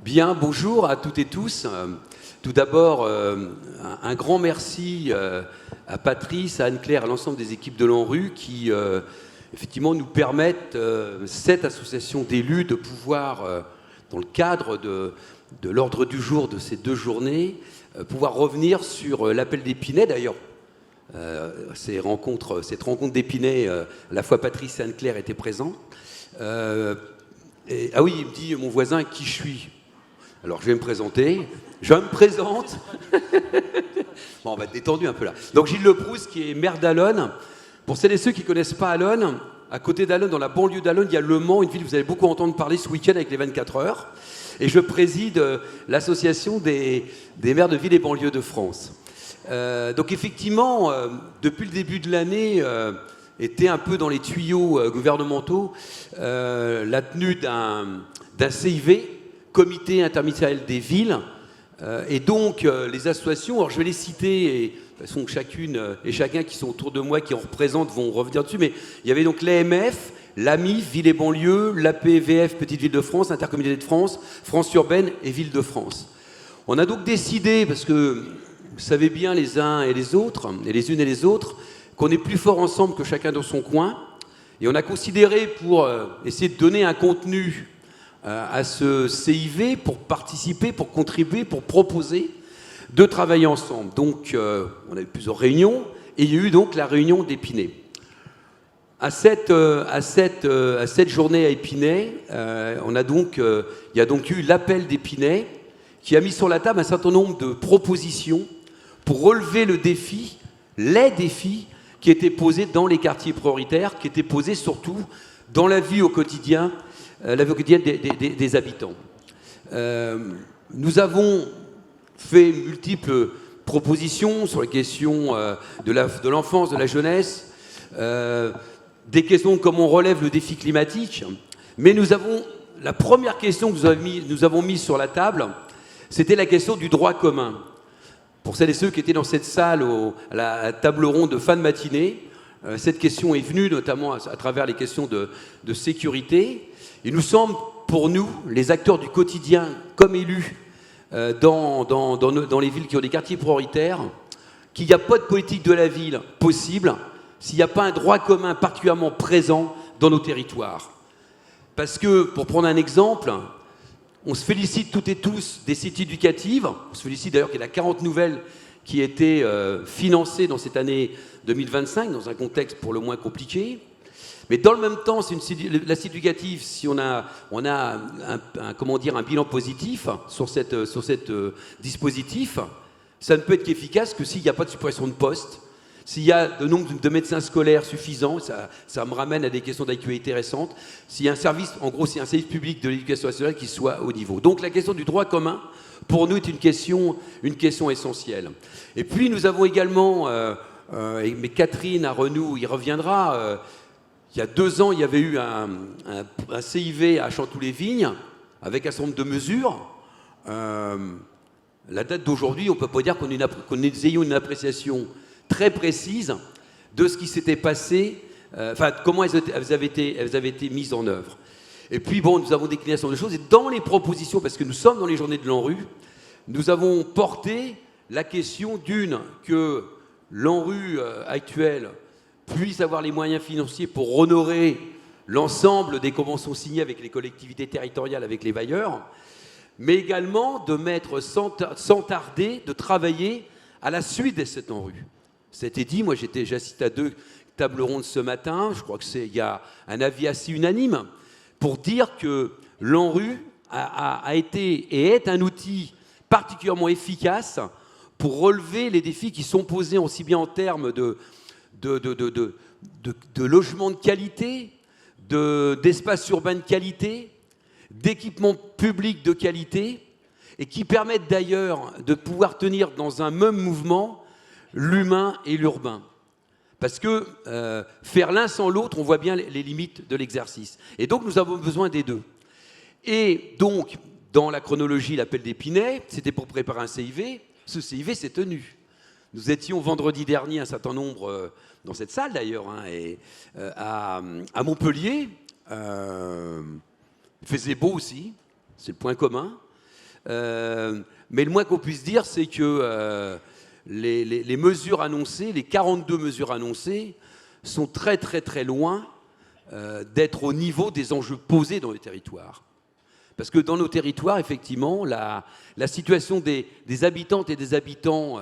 Bien, bonjour à toutes et tous. Tout d'abord, un grand merci à Patrice, à Anne-Claire, à l'ensemble des équipes de l'ANRU qui, effectivement, nous permettent, cette association d'élus, de pouvoir, dans le cadre de l'ordre du jour de ces deux journées, pouvoir revenir sur l'appel d'Épinay. D'ailleurs, cette rencontre d'Épinay, à la fois Patrice et Anne-Claire étaient présents. Ah oui, il me dit, mon voisin, qui je suis. Alors, je vais me présenter. Je me présente. Bon, on va être détendu un peu là. Donc, Gilles Leproust, qui est maire d'Allonnes. Pour celles et ceux qui ne connaissent pas Allonnes, à côté d'Allonnes, dans la banlieue d'Allonnes, il y a Le Mans, une ville que vous allez beaucoup entendre parler ce week-end avec les 24 heures. Et je préside l'association des maires de villes et banlieues de France. Donc, effectivement, depuis le début de l'année, était un peu dans les tuyaux gouvernementaux la tenue d'un CIV, Comité interministériel des villes, et donc les associations, alors je vais les citer, et de toute façon chacune et chacun qui sont autour de moi, qui en représentent, vont revenir dessus, mais il y avait donc l'AMF, l'AMIF, Villes et banlieues, l'APVF, Petite Ville de France, Intercommunalité de France, France urbaine et Ville de France. On a donc décidé, parce que vous savez bien les uns et les autres, et les unes et les autres, qu'on est plus fort ensemble que chacun dans son coin, et on a considéré, pour essayer de donner un contenu à ce CIV, pour participer, pour contribuer, pour proposer, de travailler ensemble. Donc, on a eu plusieurs réunions, et il y a eu donc la réunion d'Épinay. À cette journée à Épinay, il y a donc eu l'appel d'Épinay, qui a mis sur la table un certain nombre de propositions pour relever les défis qui étaient posés dans les quartiers prioritaires, qui étaient posés surtout dans la vie au quotidien, des habitants. Nous avons fait multiples propositions sur les questions de l'enfance, de la jeunesse, des questions comme on relève le défi climatique, mais la première question que nous avons mise sur la table, c'était la question du droit commun. Pour celles et ceux qui étaient dans cette salle à la table ronde de fin de matinée, cette question est venue notamment à travers les questions de sécurité. Il nous semble, pour nous, les acteurs du quotidien, comme élus dans les villes qui ont des quartiers prioritaires, qu'il n'y a pas de politique de la ville possible s'il n'y a pas un droit commun particulièrement présent dans nos territoires. Parce que, pour prendre un exemple, on se félicite toutes et tous des sites éducatifs. On se félicite d'ailleurs qu'il y a 40 nouvelles qui étaient financées dans cette année 2025, dans un contexte pour le moins compliqué. Mais dans le même temps, la site éducative, si on a un bilan positif sur cette dispositif, ça ne peut être qu'efficace que s'il n'y a pas de suppression de postes, s'il y a le nombre de médecins scolaires suffisant, ça me ramène à des questions d'actualité récentes, s'il y a un service public de l'éducation nationale qui soit au niveau. Donc la question du droit commun, pour nous, est une question essentielle. Et puis nous avons également, mais Catherine Arenou y reviendra, il y a 2 ans, il y avait eu un CIV à Chanteloup-les-Vignes avec un certain nombre de mesures. La date d'aujourd'hui, on ne peut pas dire qu'on ait une appréciation très précise de ce qui s'était passé, comment elles avaient été mises en œuvre. Et puis, nous avons décliné un certain nombre de choses. Et dans les propositions, parce que nous sommes dans les journées de l'ANRU, nous avons porté la question que l'ANRU actuelle puisse avoir les moyens financiers pour honorer l'ensemble des conventions signées avec les collectivités territoriales, avec les bailleurs, mais également de mettre sans tarder, de travailler à la suite de cette ANRU. C'était dit, moi j'assiste à 2 tables rondes ce matin, je crois qu'il y a un avis assez unanime, pour dire que l'ANRU a été et est un outil particulièrement efficace pour relever les défis qui sont posés aussi bien en termes de logements de qualité, d'espaces urbains de qualité, d'équipements publics de qualité, et qui permettent d'ailleurs de pouvoir tenir dans un même mouvement l'humain et l'urbain. Parce que faire l'un sans l'autre, on voit bien les limites de l'exercice. Et donc nous avons besoin des deux. Et donc, dans la chronologie, l'appel d'Épinay, c'était pour préparer un CIV. Ce CIV s'est tenu. Nous étions vendredi dernier, un certain nombre, dans cette salle d'ailleurs, à Montpellier. Il faisait beau aussi, c'est le point commun. Mais le moins qu'on puisse dire, c'est que les mesures annoncées, les 42 mesures annoncées, sont très très très loin d'être au niveau des enjeux posés dans les territoires. Parce que dans nos territoires, effectivement, la situation des habitantes et des habitants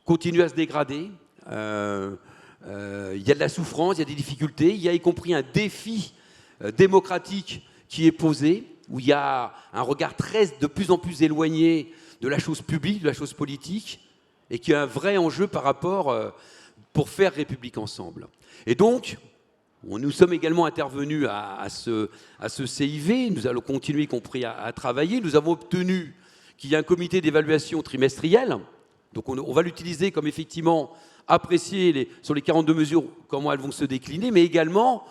continue à se dégrader. Il y a de la souffrance, il y a des difficultés, il y a y compris un défi démocratique qui est posé, où il y a un regard de plus en plus éloigné de la chose publique, de la chose politique, et qui a un vrai enjeu par rapport pour faire République ensemble. Et donc, nous sommes également intervenus à ce CIV, nous allons continuer, y compris à travailler. Nous avons obtenu qu'il y ait un comité d'évaluation trimestriel. Donc on va l'utiliser comme effectivement apprécier sur les 42 mesures comment elles vont se décliner, mais également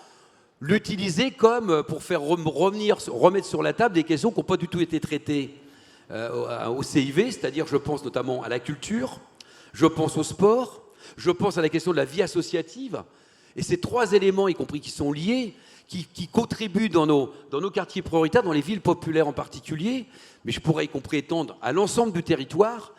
l'utiliser comme pour faire remettre sur la table des questions qui n'ont pas du tout été traitées au CIV, c'est-à-dire je pense notamment à la culture, je pense au sport, je pense à la question de la vie associative. Et ces trois éléments, y compris qui sont liés, qui contribuent dans nos quartiers prioritaires, dans les villes populaires en particulier, mais je pourrais y compris étendre à l'ensemble du territoire,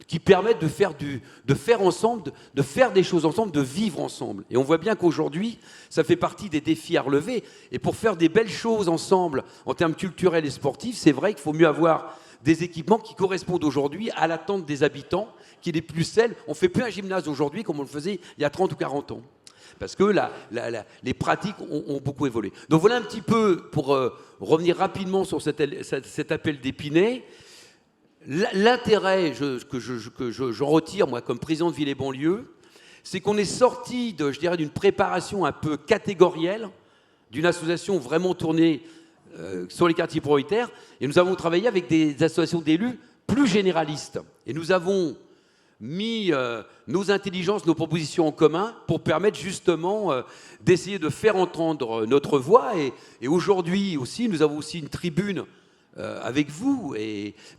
qui permettent de faire ensemble, de faire des choses ensemble, de vivre ensemble. Et on voit bien qu'aujourd'hui, ça fait partie des défis à relever. Et pour faire des belles choses ensemble, en termes culturels et sportifs, c'est vrai qu'il faut mieux avoir des équipements qui correspondent aujourd'hui à l'attente des habitants, qui est les plus celles. On ne fait plus un gymnase aujourd'hui comme on le faisait il y a 30 ou 40 ans. Parce que les pratiques ont beaucoup évolué. Donc voilà un petit peu, pour revenir rapidement sur cet appel d'Épinay, l'intérêt que j'en retire, moi, comme président de Ville et Banlieue, c'est qu'on est sorti d'une préparation un peu catégorielle, d'une association vraiment tournée sur les quartiers prioritaires, et nous avons travaillé avec des associations d'élus plus généralistes. Et nous avons mis nos intelligences, nos propositions en commun pour permettre justement d'essayer de faire entendre notre voix. Et aujourd'hui aussi, nous avons aussi une tribune avec vous,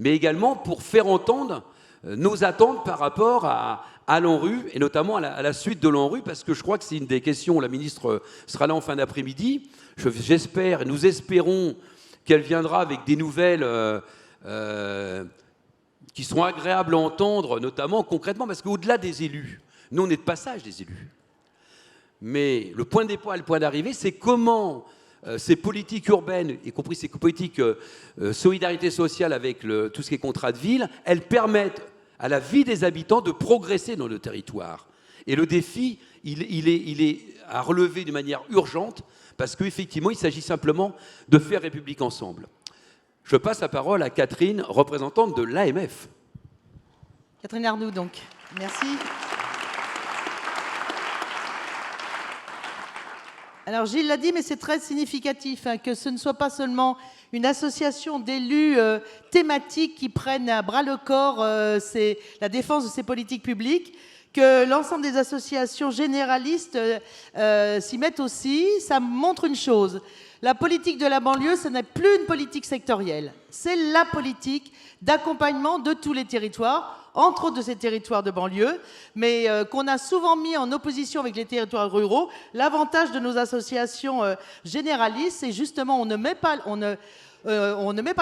mais également pour faire entendre nos attentes par rapport à l'ANRU, et notamment à la suite de l'ANRU, parce que je crois que c'est une des questions, la ministre sera là en fin d'après-midi, j'espère, et nous espérons qu'elle viendra avec des nouvelles qui sont agréables à entendre, notamment concrètement, parce qu'au-delà des élus, nous on est de passage des élus, mais le point de départ et le point d'arrivée, c'est comment ces politiques urbaines, y compris ces politiques solidarité sociale avec tout ce qui est contrat de ville, elles permettent à la vie des habitants de progresser dans le territoire. Et le défi, il est à relever de manière urgente, parce qu'effectivement, il s'agit simplement de faire République ensemble. Je passe la parole à Catherine, représentante de l'AMF. Catherine Arnoux, donc. Merci. Alors Gilles l'a dit, mais c'est très significatif que ce ne soit pas seulement une association d'élus thématiques qui prennent à bras le corps la défense de ces politiques publiques, que l'ensemble des associations généralistes s'y mettent aussi. Ça montre une chose. La politique de la banlieue, ce n'est plus une politique sectorielle. C'est la politique d'accompagnement de tous les territoires, entre autres de ces territoires de banlieue, mais qu'on a souvent mis en opposition avec les territoires ruraux. L'avantage de nos associations généralistes, c'est justement on ne met pas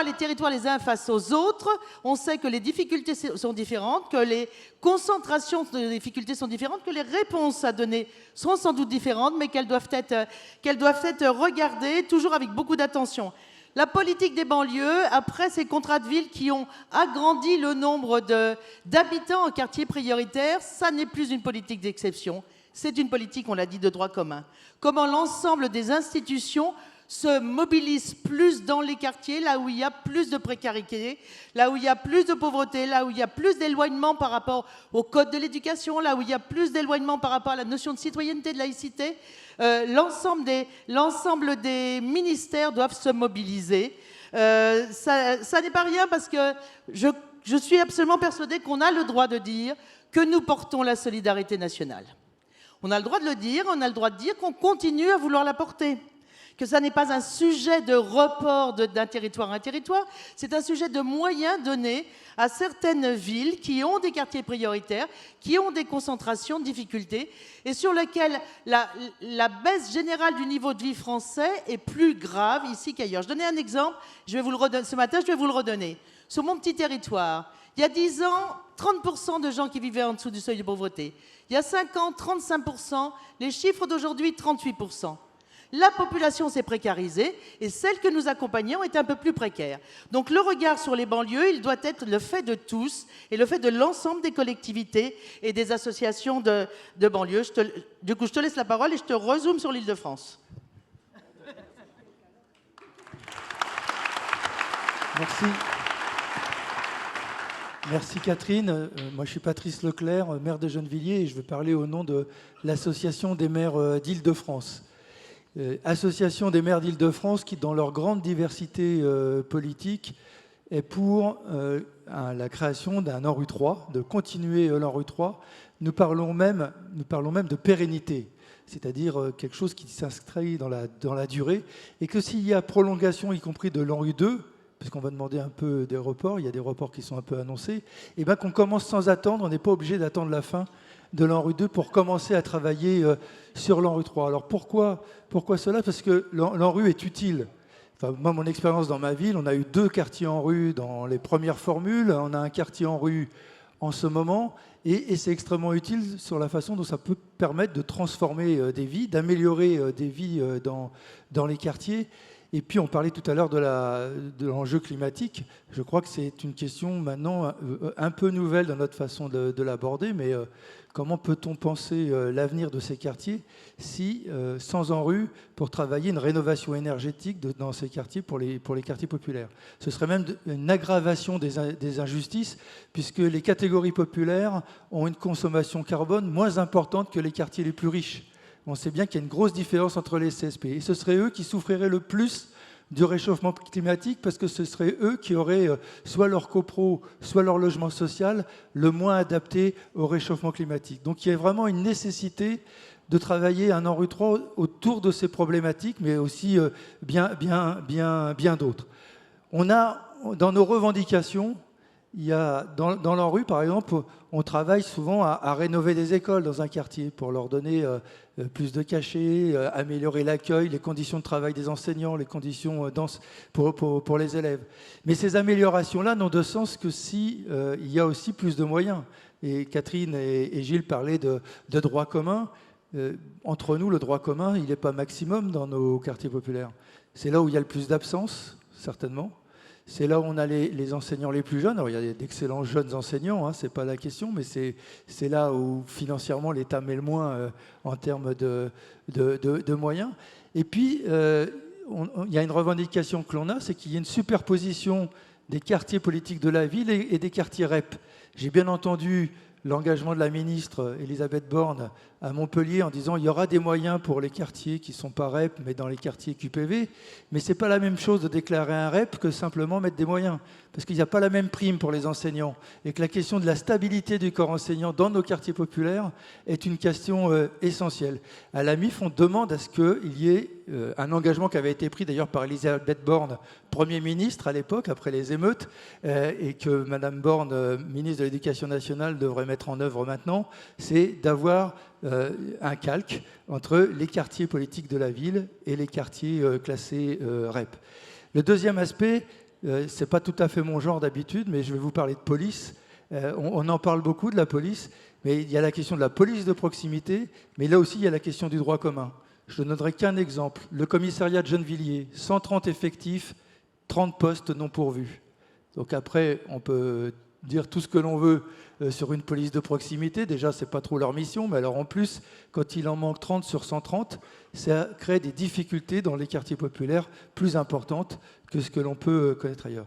les territoires les uns face aux autres. On sait que les difficultés sont différentes, que les concentrations de difficultés sont différentes, que les réponses à donner sont sans doute différentes, mais qu'elles doivent être regardées toujours avec beaucoup d'attention. La politique des banlieues, après ces contrats de ville qui ont agrandi le nombre d'habitants en quartier prioritaire, ça n'est plus une politique d'exception. C'est une politique, on l'a dit, de droit commun. Comment l'ensemble des institutions se mobilisent plus dans les quartiers, là où il y a plus de précarité, là où il y a plus de pauvreté, là où il y a plus d'éloignement par rapport au code de l'éducation, là où il y a plus d'éloignement par rapport à la notion de citoyenneté, de laïcité. L'ensemble des ministères doivent se mobiliser. Ça n'est pas rien parce que je suis absolument persuadée qu'on a le droit de dire que nous portons la solidarité nationale. On a le droit de le dire, on a le droit de dire qu'on continue à vouloir la porter. que ça n'est pas un sujet de report d'un territoire à un territoire, c'est un sujet de moyens donnés à certaines villes qui ont des quartiers prioritaires, qui ont des concentrations de difficultés, et sur lesquelles la baisse générale du niveau de vie français est plus grave ici qu'ailleurs. Je donnais un exemple, je vais vous le redonner, ce matin, je vais vous le redonner. Sur mon petit territoire, il y a 10 ans, 30% de gens qui vivaient en dessous du seuil de pauvreté. Il y a 5 ans, 35%. Les chiffres d'aujourd'hui, 38%. La population s'est précarisée et celle que nous accompagnons est un peu plus précaire. Donc le regard sur les banlieues, il doit être le fait de tous et le fait de l'ensemble des collectivités et des associations de banlieues. Du coup, je te laisse la parole et je te rezoome sur l'Île-de-France. Merci. Merci Catherine. Moi je suis Patrice Leclerc, maire de Gennevilliers, et je vais parler au nom de l'Association des maires d'Île-de-France. Association des maires d'Île-de-France qui, dans leur grande diversité politique, est pour la création d'un ANRU 3, de continuer l'ANRU 3. Nous parlons même de pérennité, c'est-à-dire quelque chose qui s'inscrit dans la durée, et que s'il y a prolongation, y compris de l'ANRU 2, puisqu'on va demander un peu des reports, il y a des reports qui sont un peu annoncés, et bien qu'on commence sans attendre, on n'est pas obligé d'attendre la fin de l'ANRU 2 pour commencer à travailler sur l'ANRU 3. Alors pourquoi cela? Parce que l'ANRU est utile. Enfin, moi, mon expérience dans ma ville, on a eu 2 quartiers ANRU dans les premières formules, on a un quartier ANRU en ce moment, et c'est extrêmement utile sur la façon dont ça peut permettre de transformer des vies, d'améliorer des vies dans les quartiers. Et puis on parlait tout à l'heure de l'enjeu climatique. Je crois que c'est une question maintenant un peu nouvelle dans notre façon de l'aborder, mais comment peut-on penser l'avenir de ces quartiers si, sans ANRU, pour travailler une rénovation énergétique dans ces quartiers pour les quartiers populaires? Ce serait même une aggravation des injustices, puisque les catégories populaires ont une consommation carbone moins importante que les quartiers les plus riches. On sait bien qu'il y a une grosse différence entre les CSP. Et ce seraient eux qui souffriraient le plus du réchauffement climatique parce que ce seraient eux qui auraient soit leur copro, soit leur logement social le moins adapté au réchauffement climatique. Donc il y a vraiment une nécessité de travailler un ANRU 3 autour de ces problématiques, mais aussi bien d'autres. On a, dans nos revendications, il y a, dans l'ANRU, par exemple, on travaille souvent à rénover des écoles dans un quartier pour leur donner plus de cachets, améliorer l'accueil, les conditions de travail des enseignants, les conditions pour les élèves. Mais ces améliorations-là n'ont de sens que si il y a aussi plus de moyens. Et Catherine et Gilles parlaient de droit commun. Entre nous, le droit commun, il n'est pas maximum dans nos quartiers populaires. C'est là où il y a le plus d'absence, certainement. C'est là où on a les enseignants les plus jeunes. Alors, il y a d'excellents jeunes enseignants, hein, ce n'est pas la question, mais c'est là où financièrement l'État met le moins en termes de moyens. Et puis, il y a une revendication que l'on a, c'est qu'il y ait une superposition des quartiers politiques de la ville et des quartiers REP. J'ai bien entendu l'engagement de la ministre Elisabeth Borne à Montpellier en disant qu'il y aura des moyens pour les quartiers qui ne sont pas REP, mais dans les quartiers QPV. Mais ce n'est pas la même chose de déclarer un REP que simplement mettre des moyens. Parce qu'il n'y a pas la même prime pour les enseignants. Et que la question de la stabilité du corps enseignant dans nos quartiers populaires est une question essentielle. À la MIF, on demande à ce qu'il y ait un engagement qui avait été pris d'ailleurs par Elisabeth Borne, Premier ministre à l'époque, après les émeutes, et que Madame Borne, ministre de l'Éducation nationale, devrait mettre en œuvre maintenant, c'est d'avoir un calque entre les quartiers politiques de la ville et les quartiers classés REP. Le deuxième aspect, ce n'est pas tout à fait mon genre d'habitude, mais je vais vous parler de police. On en parle beaucoup de la police, mais il y a la question de la police de proximité, mais là aussi il y a la question du droit commun. Je ne donnerai qu'un exemple. Le commissariat de Gennevilliers, 130 effectifs, 30 postes non pourvus. Donc après, on peut dire tout ce que l'on veut sur une police de proximité. Déjà, ce n'est pas trop leur mission, mais alors en plus, quand il en manque 30 sur 130, ça crée des difficultés dans les quartiers populaires plus importantes que ce que l'on peut connaître ailleurs.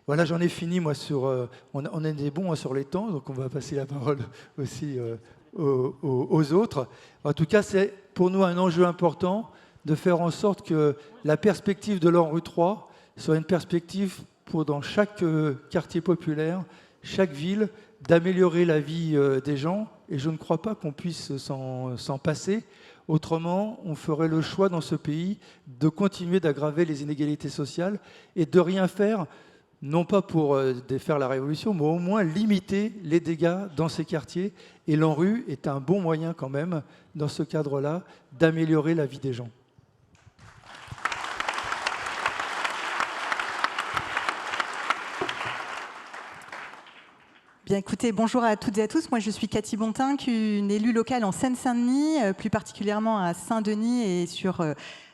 Voilà, j'en ai fini, moi, sur... on est des bons sur les temps, donc on va passer la parole aussi aux autres. En tout cas, c'est pour nous un enjeu important de faire en sorte que la perspective de l'ANRU 3 soit une perspective pour, dans chaque quartier populaire, chaque ville, d'améliorer la vie des gens. Et je ne crois pas qu'on puisse s'en passer. Autrement, on ferait le choix dans ce pays de continuer d'aggraver les inégalités sociales et de rien faire, non pas pour défaire la révolution, mais au moins limiter les dégâts dans ces quartiers. Et l'ANRU est un bon moyen quand même, dans ce cadre-là, d'améliorer la vie des gens. Bien, écoutez, bonjour à toutes et à tous. Moi, je suis Cathy Bontinck, une élue locale en Seine-Saint-Denis, plus particulièrement à Saint-Denis et sur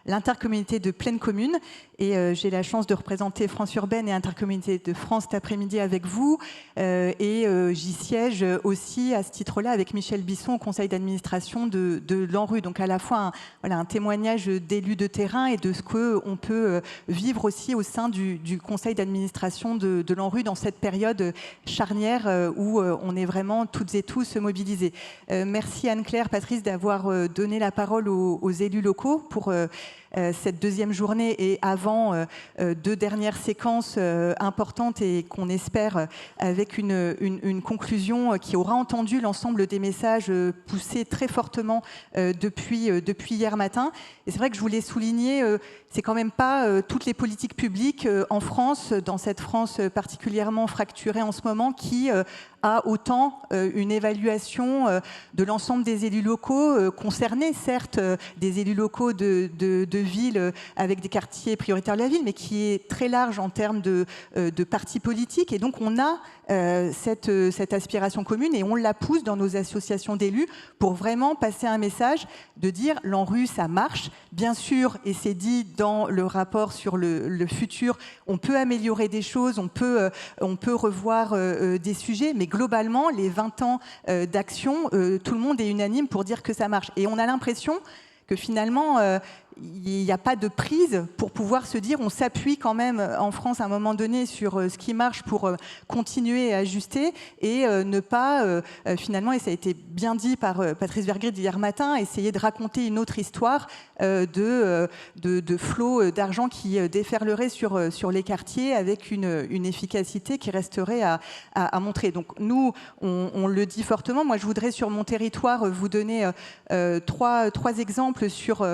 l'intercommunauté de Plaine Commune. Et j'ai la chance de représenter France Urbaine et Intercommunauté de France cet après-midi avec vous. J'y siège aussi à ce titre-là avec Michel Bisson au conseil d'administration de l'ANRU. Donc à la fois un témoignage d'élus de terrain et de ce qu'on peut vivre aussi au sein du conseil d'administration de l'ANRU dans cette période charnière où on est vraiment toutes et tous mobilisés. Merci Anne-Claire, Patrice, d'avoir donné la parole aux élus locaux pour cette deuxième journée et avant deux dernières séquences importantes et qu'on espère avec une conclusion qui aura entendu l'ensemble des messages poussés très fortement depuis hier matin. Et c'est vrai que je voulais souligner, c'est quand même pas toutes les politiques publiques en France, dans cette France particulièrement fracturée en ce moment, qui a autant une évaluation de l'ensemble des élus locaux concernés, certes des élus locaux de villes avec des quartiers prioritaires de la ville, mais qui est très large en termes de partis politiques. Et donc on a cette aspiration commune et on la pousse dans nos associations d'élus pour vraiment passer un message de dire l'ANRU, ça marche. Bien sûr, et c'est dit dans le rapport sur le futur, on peut améliorer des choses, on peut revoir des sujets, mais globalement, les 20 ans d'action, tout le monde est unanime pour dire que ça marche. Et on a l'impression que finalement, il n'y a pas de prise pour pouvoir se dire on s'appuie quand même en France à un moment donné sur ce qui marche pour continuer à ajuster et ne pas finalement, et ça a été bien dit par Patrice Vergrit hier matin, essayer de raconter une autre histoire de flot d'argent qui déferlerait sur les quartiers avec une efficacité qui resterait à montrer. Donc nous, on le dit fortement. Moi, je voudrais sur mon territoire vous donner trois exemples sur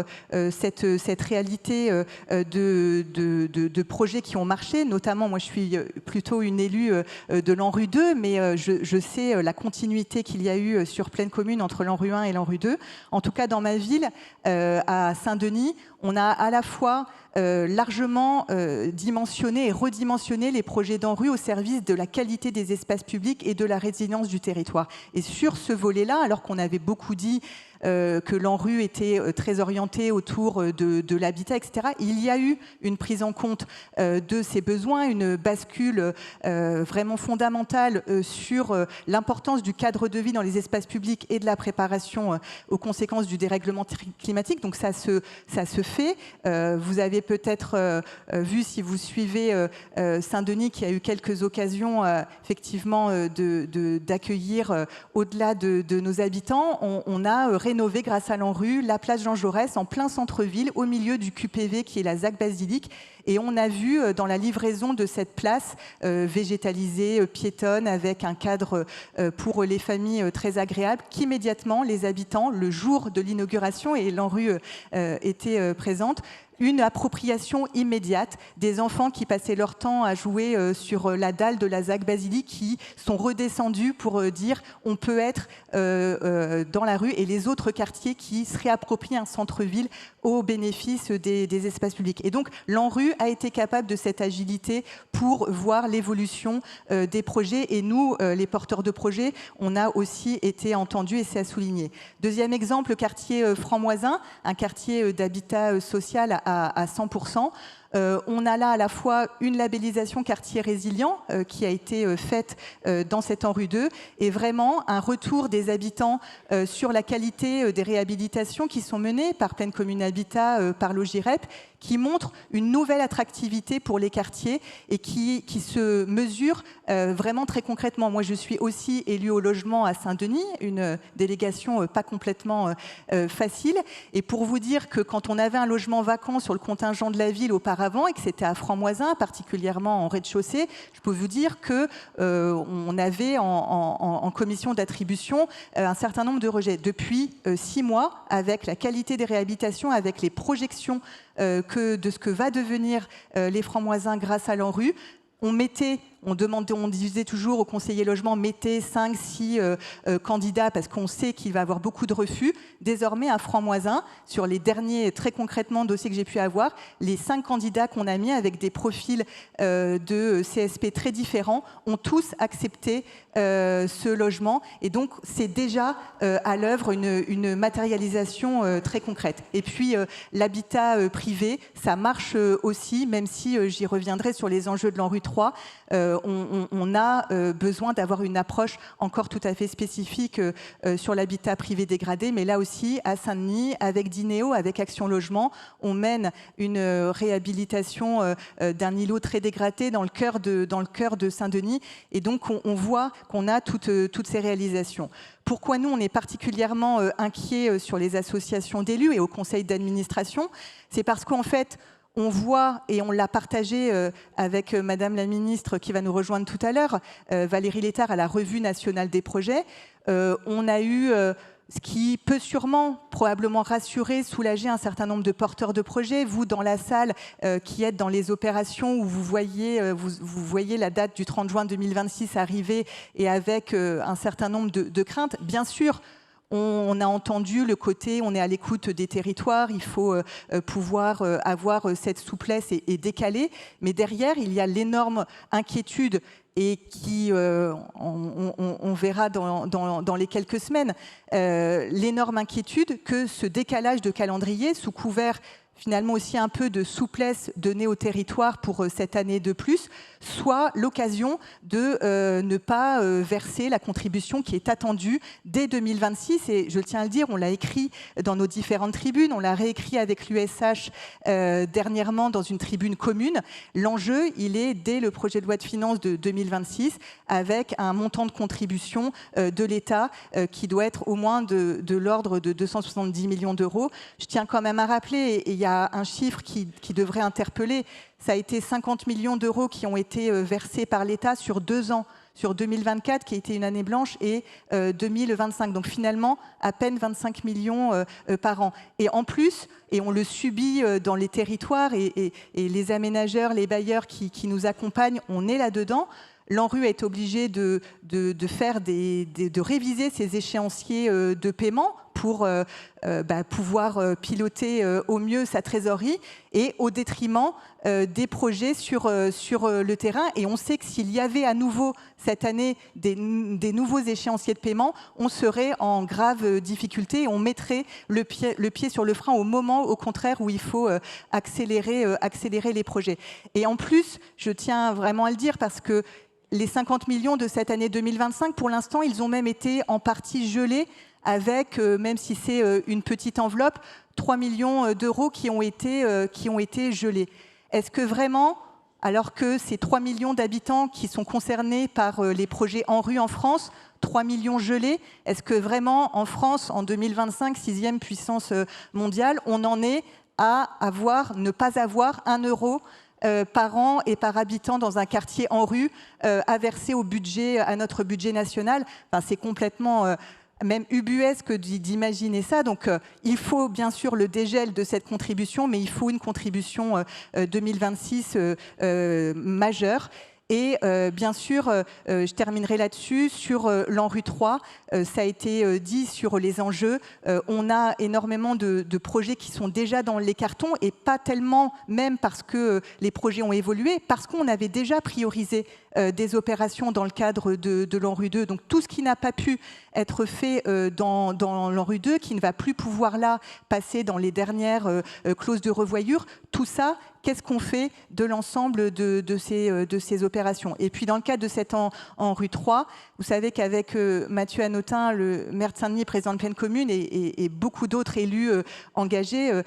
cette réalité de projets qui ont marché. Notamment, moi, je suis plutôt une élue de l'ANRU 2, mais je sais la continuité qu'il y a eu sur Plaine Commune entre l'ANRU 1 et l'ANRU 2. En tout cas, dans ma ville, à Saint-Denis, on a à la fois largement dimensionné et redimensionné les projets d'ANRU au service de la qualité des espaces publics et de la résilience du territoire. Et sur ce volet-là, alors qu'on avait beaucoup dit que l'ANRU était très orientée autour de l'habitat, etc., il y a eu une prise en compte de ces besoins, une bascule vraiment fondamentale sur l'importance du cadre de vie dans les espaces publics et de la préparation aux conséquences du dérèglement climatique. Donc ça se fait. Vous avez peut-être vu, si vous suivez Saint-Denis, qui a eu quelques occasions effectivement d'accueillir au-delà de nos habitants. On a rénové grâce à l'ANRU la place Jean Jaurès en plein centre-ville, au milieu du QPV qui est la ZAC Basilique. Et on a vu dans la livraison de cette place végétalisée, piétonne, avec un cadre pour les familles très agréable, qu'immédiatement les habitants, le jour de l'inauguration, et l'ANRU était présente, une appropriation immédiate des enfants qui passaient leur temps à jouer sur la dalle de la ZAC Basilique, qui sont redescendus pour dire on peut être dans la rue, et les autres quartiers qui se réapproprient un centre-ville au bénéfice des espaces publics. Et donc l'ANRU a été capable de cette agilité pour voir l'évolution des projets, et nous, les porteurs de projets, on a aussi été entendus, et c'est à souligner. Deuxième exemple, le quartier Franc-Moisin, un quartier d'habitat social à 100%. On a là à la fois une labellisation quartier résilient qui a été faite dans cette ANRU 2, et vraiment un retour des habitants sur la qualité des réhabilitations qui sont menées par Plaine Commune Habitat, par l'OGIREP, qui montre une nouvelle attractivité pour les quartiers et qui se mesure vraiment très concrètement. Moi, je suis aussi élue au logement à Saint-Denis, une délégation pas complètement facile. Et pour vous dire que quand on avait un logement vacant sur le contingent de la ville auparavant et que c'était à Franc-Moisin, particulièrement en rez-de-chaussée, je peux vous dire qu'on avait en commission d'attribution un certain nombre de rejets. Depuis 6 mois, avec la qualité des réhabilitations, avec les projections de ce que va devenir les Francs-Moisins grâce à l'ANRU, on disait toujours aux conseillers logement, mettez 5, 6 candidats parce qu'on sait qu'il va y avoir beaucoup de refus. Désormais, à Franc-Moisin, sur les derniers, très concrètement, dossiers que j'ai pu avoir, les 5 candidats qu'on a mis avec des profils de CSP très différents ont tous accepté ce logement. Et donc, c'est déjà à l'œuvre une matérialisation très concrète. Et puis, l'habitat privé, ça marche aussi, même si j'y reviendrai sur les enjeux de l'ANRU 3. On a besoin d'avoir une approche encore tout à fait spécifique sur l'habitat privé dégradé, mais là aussi, à Saint-Denis, avec Dineo, avec Action Logement, on mène une réhabilitation d'un îlot très dégradé dans le cœur de Saint-Denis, et donc on voit qu'on a toutes ces réalisations. Pourquoi nous, on est particulièrement inquiets sur les associations d'élus et au conseil d'administration? C'est parce qu'en fait, on voit, et on l'a partagé avec Madame la Ministre qui va nous rejoindre tout à l'heure, Valérie Létard à la Revue nationale des projets, on a eu ce qui peut sûrement, probablement rassurer, soulager un certain nombre de porteurs de projets. Vous, dans la salle, qui êtes dans les opérations où vous voyez la date du 30 juin 2026 arriver et avec un certain nombre de craintes, bien sûr. On a entendu le côté, on est à l'écoute des territoires, il faut pouvoir avoir cette souplesse et décaler. Mais derrière, il y a l'énorme inquiétude et qui, on verra dans les quelques semaines, l'énorme inquiétude que ce décalage de calendrier, sous couvert finalement aussi un peu de souplesse donnée au territoire pour cette année de plus, soit l'occasion de ne pas verser la contribution qui est attendue dès 2026. Et je tiens à le dire, on l'a écrit dans nos différentes tribunes, on l'a réécrit avec l'USH dernièrement dans une tribune commune. L'enjeu, il est dès le projet de loi de finances de 2026, avec un montant de contribution de l'État qui doit être au moins de l'ordre de 270 millions d'euros. Je tiens quand même à rappeler, et il y a un chiffre qui devrait interpeller, ça a été 50 millions d'euros qui ont été versés par l'État sur 2 ans, sur 2024, qui a été une année blanche, et 2025. Donc finalement, à peine 25 millions par an. Et en plus, et on le subit dans les territoires, et les aménageurs, les bailleurs qui nous accompagnent, on est là-dedans. L'ANRU est obligé de réviser ses échéanciers de paiement pour pouvoir piloter au mieux sa trésorerie, et au détriment des projets sur le terrain. Et on sait que s'il y avait à nouveau cette année des nouveaux échéanciers de paiement, on serait en grave difficulté et on mettrait le pied sur le frein au moment, au contraire, où il faut accélérer les projets. Et en plus, je tiens vraiment à le dire parce que les 50 millions de cette année 2025, pour l'instant, ils ont même été en partie gelés avec, même si c'est une petite enveloppe, 3 millions d'euros qui ont été gelés. Est-ce que vraiment, alors que c'est 3 millions d'habitants qui sont concernés par les projets ANRU en France, 3 millions gelés, est-ce que vraiment en France, en 2025, 6e puissance mondiale, on en est à ne pas avoir 1 euro par an et par habitant dans un quartier ANRU à verser à notre budget national? Enfin, c'est complètement même ubuesque d'imaginer ça. Donc il faut bien sûr le dégel de cette contribution, mais il faut une contribution 2026 majeure. Et bien sûr, je terminerai là-dessus, sur l'ANRU 3, ça a été dit sur les enjeux. On a énormément de projets qui sont déjà dans les cartons, et pas tellement même parce que les projets ont évolué, parce qu'on avait déjà priorisé des opérations dans le cadre de l'ANRU 2. Donc tout ce qui n'a pas pu être fait dans l'ANRU 2, qui ne va plus pouvoir là passer dans les dernières clauses de revoyure, tout ça, qu'est-ce qu'on fait de l'ensemble de ces opérations? Et puis dans le cadre de cette ANRU 3, vous savez qu'avec Mathieu Hanotin, le maire de Saint-Denis, président de Pleine Commune, et beaucoup d'autres élus engagés,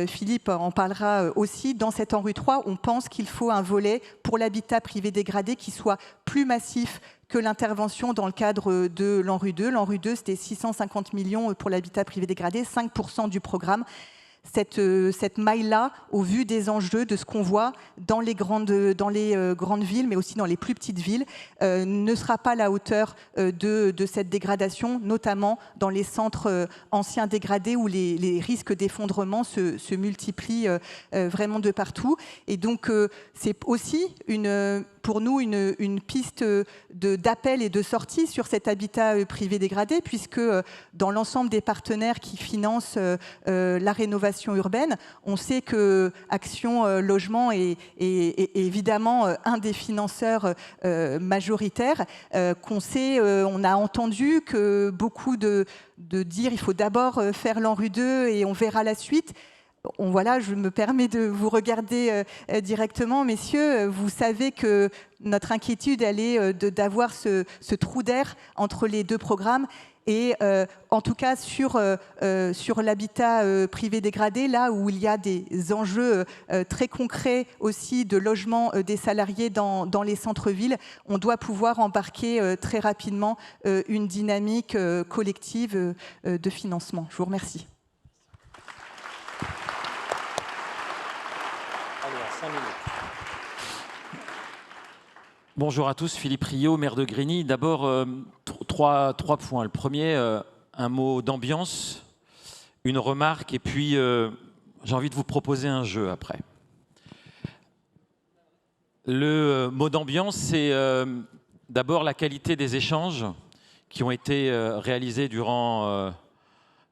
Philippe en parlera aussi, dans cette ANRU 3, on pense qu'il faut un volet pour l'habitat privé dégradé qui soit plus massif que l'intervention dans le cadre de l'ANRU 2. L'ANRU 2, c'était 650 millions pour l'habitat privé dégradé, 5% du programme. Cette maille-là, au vu des enjeux, de ce qu'on voit dans les grandes villes, mais aussi dans les plus petites villes, ne sera pas à la hauteur de cette dégradation, notamment dans les centres anciens dégradés où les risques d'effondrement se multiplient vraiment de partout. Et donc, c'est aussi pour nous une piste d'appel et de sortie sur cet habitat privé dégradé, puisque dans l'ensemble des partenaires qui financent la rénovation urbaine, on sait que Action Logement est évidemment un des financeurs majoritaires, on a entendu que beaucoup de dire il faut d'abord faire l'ANRU 2 et on verra la suite. Voilà, je me permets de vous regarder directement, messieurs. Vous savez que notre inquiétude, elle est d'avoir ce trou d'air entre les deux programmes. Et en tout cas, sur l'habitat privé dégradé, là où il y a des enjeux très concrets aussi de logement des salariés dans les centres-villes, on doit pouvoir embarquer très rapidement une dynamique collective de financement. Je vous remercie. Bonjour à tous, Philippe Rio, maire de Grigny. D'abord, trois points. Le premier, un mot d'ambiance, une remarque, et puis j'ai envie de vous proposer un jeu après. Le mot d'ambiance, c'est d'abord la qualité des échanges qui ont été réalisés durant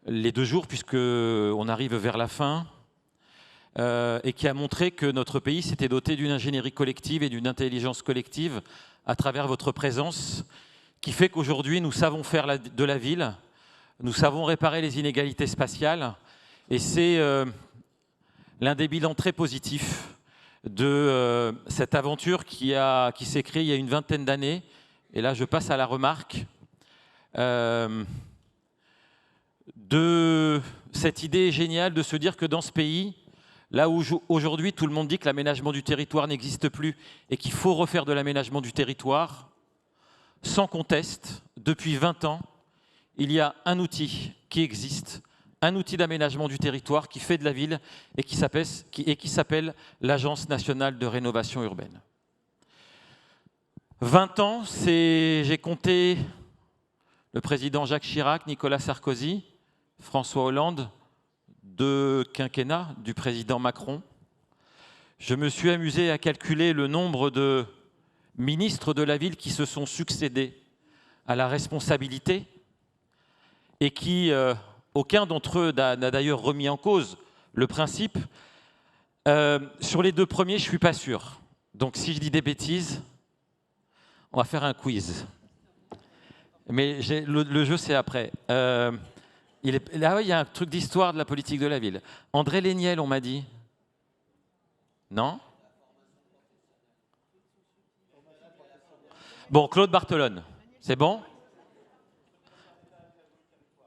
les 2 jours, puisqu'on arrive vers la fin. Et qui a montré que notre pays s'était doté d'une ingénierie collective et d'une intelligence collective à travers votre présence, qui fait qu'aujourd'hui, nous savons faire de la ville, nous savons réparer les inégalités spatiales, et c'est l'un des bilans très positifs de cette aventure qui s'est créée il y a une 20aine d'années. Et là, je passe à la remarque de cette idée géniale de se dire que dans ce pays, là où aujourd'hui tout le monde dit que l'aménagement du territoire n'existe plus et qu'il faut refaire de l'aménagement du territoire, sans conteste, depuis 20 ans, il y a un outil qui existe, un outil d'aménagement du territoire qui fait de la ville et qui s'appelle l'Agence nationale de rénovation urbaine. 20 ans, j'ai compté le président Jacques Chirac, Nicolas Sarkozy, François Hollande, 2 quinquennats du président Macron. Je me suis amusé à calculer le nombre de ministres de la ville qui se sont succédés à la responsabilité et qui, aucun d'entre eux n'a d'ailleurs remis en cause le principe. Sur les 2 premiers, je ne suis pas sûr. Donc si je dis des bêtises, on va faire un quiz. Mais le jeu, c'est après. Là, il y a un truc d'histoire de la politique de la ville. André Léniel, on m'a dit. Non? Bon, Claude Barthelone, c'est bon?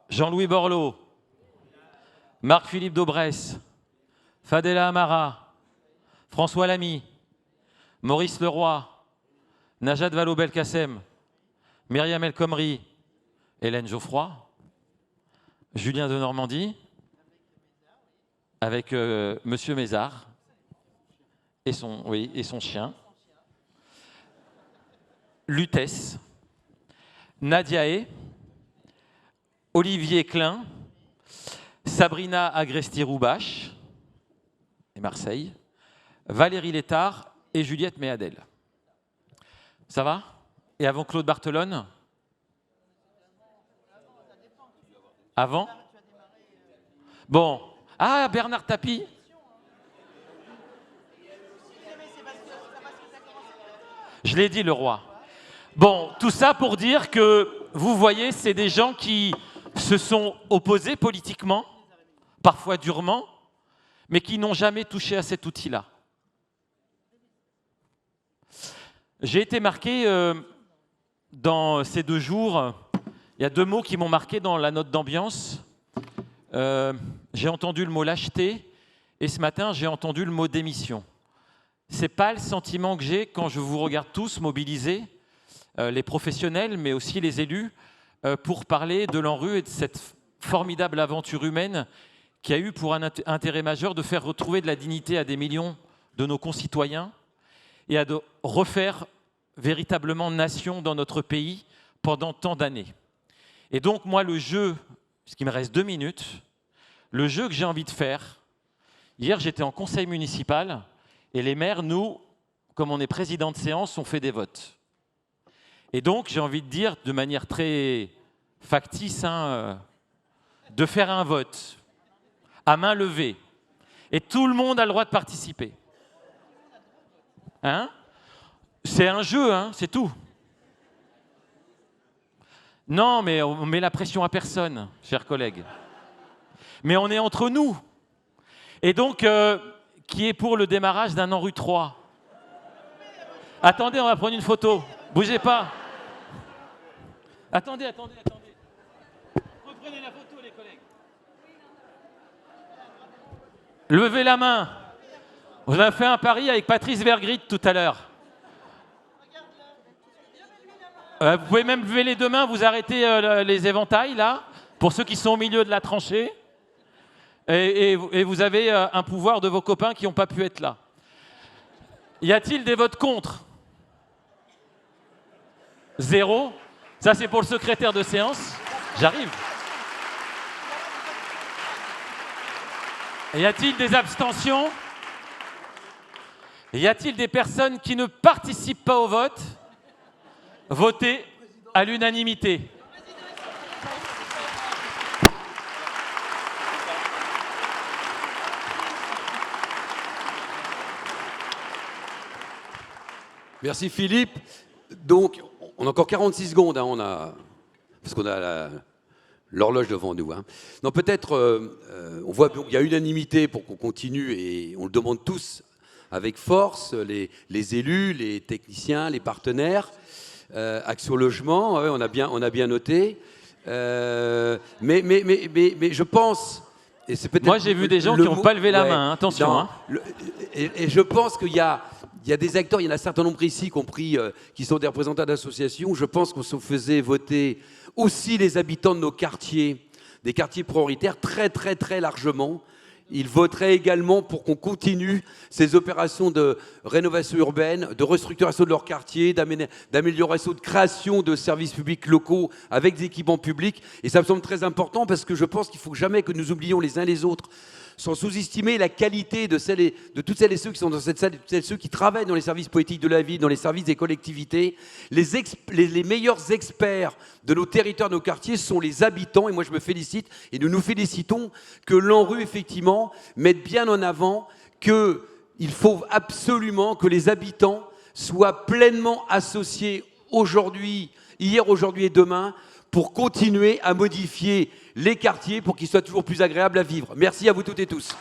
Jean-Louis Borloo, Marc-Philippe Daubresse, Fadela Amara, François Lamy, Maurice Leroy, Najat Vallaud-Belkacem, Myriam El Khomri, Hélène Geoffroy, Julien de Normandie, avec Monsieur Mézard et son chien, Lutèce, Nadiaé, Olivier Klein, Sabrina Agresti-Roubache et Marseille, Valérie Létard et Juliette Méadel. Ça va? Et avant Claude Barthelone? Avant? Bon. Ah, Bernard Tapie? Je l'ai dit, le roi. Bon, tout ça pour dire que, vous voyez, c'est des gens qui se sont opposés politiquement, parfois durement, mais qui n'ont jamais touché à cet outil-là. J'ai été marqué dans ces 2 jours, il y a 2 mots qui m'ont marqué dans la note d'ambiance. J'ai entendu le mot lâcheté et ce matin, j'ai entendu le mot démission. Ce n'est pas le sentiment que j'ai quand je vous regarde tous mobilisés, les professionnels, mais aussi les élus, pour parler de l'ANRU et de cette formidable aventure humaine qui a eu pour un intérêt majeur de faire retrouver de la dignité à des millions de nos concitoyens et à de refaire véritablement nation dans notre pays pendant tant d'années. Et donc, moi, le jeu, puisqu'il me reste 2 minutes, le jeu que j'ai envie de faire, hier, j'étais en conseil municipal et les maires, nous, comme on est président de séance, on fait des votes. Et donc, j'ai envie de dire, de manière très factice, de faire un vote à main levée. Et tout le monde a le droit de participer. Hein? C'est un jeu, hein, c'est tout. Non, mais on met la pression à personne, chers collègues. Mais on est entre nous. Et donc, qui est pour le démarrage d'un ANRU 3 ? Attendez, on va prendre une photo. Bougez pas. Attendez. Reprenez la photo, les collègues. Levez la main. On a fait un pari avec Patrice Vergrit tout à l'heure. Vous pouvez même lever les 2 mains, vous arrêtez les éventails, là, pour ceux qui sont au milieu de la tranchée. Et vous avez un pouvoir de vos copains qui n'ont pas pu être là. Y a-t-il des votes contre ? 0. Ça, c'est pour le secrétaire de séance. J'arrive. Y a-t-il des abstentions ? Y a-t-il des personnes qui ne participent pas au vote ? Votez à l'unanimité. Merci Philippe. Donc, on a encore 46 secondes, hein, parce qu'on a l'horloge devant nous. Hein. Non, peut-être, on voit qu'il y a unanimité pour qu'on continue et on le demande tous avec force, les élus, les techniciens, les partenaires. Action Logement, ouais, on a bien noté. Mais je pense... Et c'est peut-être moi, j'ai vu des gens qui n'ont pas levé la main, hein, attention. Non, hein. Et je pense qu'il y a des acteurs, il y en a un certain nombre ici qui sont des représentants d'associations. Je pense qu'on se faisait voter aussi les habitants de nos quartiers, des quartiers prioritaires, très, très, très largement. Ils voteraient également pour qu'on continue ces opérations de rénovation urbaine, de restructuration de leur quartier, d'amélioration, de création de services publics locaux avec des équipements publics. Et ça me semble très important parce que je pense qu'il ne faut jamais que nous oublions les uns les autres, sans sous-estimer la qualité de toutes celles et ceux qui sont dans cette salle, de toutes celles et ceux qui travaillent dans les services politiques de la ville, dans les services des collectivités. Les meilleurs experts de nos territoires, de nos quartiers, sont les habitants. Et moi, je me félicite, et nous nous félicitons que l'ANRU, effectivement, mette bien en avant qu'il faut absolument que les habitants soient pleinement associés aujourd'hui, hier, aujourd'hui et demain, pour continuer à modifier les quartiers pour qu'ils soient toujours plus agréables à vivre. Merci à vous toutes et tous.